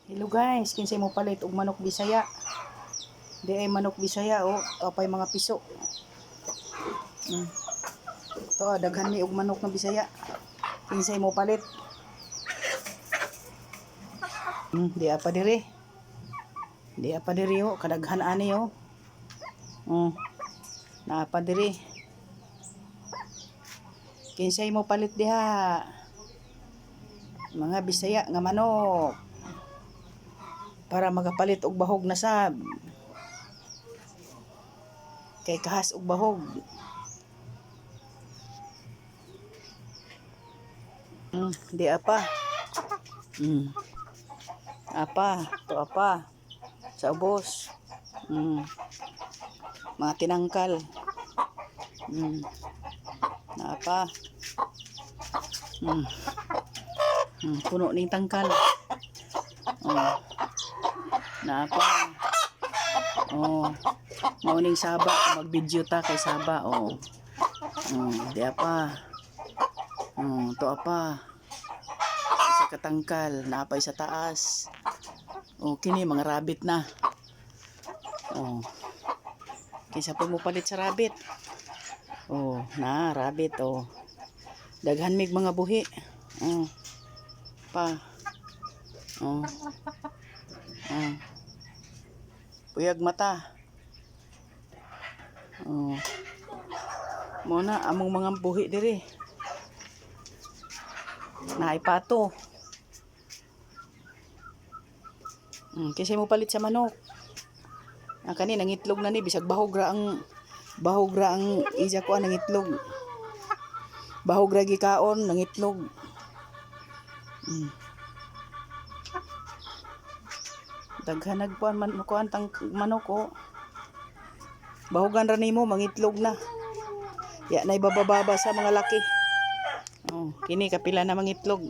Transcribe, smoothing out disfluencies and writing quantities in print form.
Hello guys, kinsay mo palit og manok Bisaya. Di ay manok Bisaya o apay mga piso. To daghan ni og manok na Bisaya. Kinsay mo palit. Di apa diri. Di apa diri o kadaghan ani o. Na apa diri. Kinsay mo palit diha. Mga Bisaya nga manok. Para magapalit og bahog na sab. Kay kahas og bahog. Di apa. Apa, to apa. Sa ubos. Mga tinangkal. Na apa. Puno ning tangkal. Na apa. Mauning saba mag-video ta kay saba di apa. To apa. Isa katangkal na apay sa taas. Kini mga rabbit na. Kaysa po mo palit sa rabbit. Na rabbit daghan mig mga buhi. Pa. Puyag mata. Muna among mga buhi diri. Naipato. Kasi mo palit sa manok. Kani nangitlog na ni bisag bahog ra ang isa ko nangitlog. Bahog ra gikaon nangitlog. Daghan nagpuan man kuan tang manok Bahogan ra nimo mangitlog na. Ya nay bababa sa mga laki. Kini kapila na mangitlog.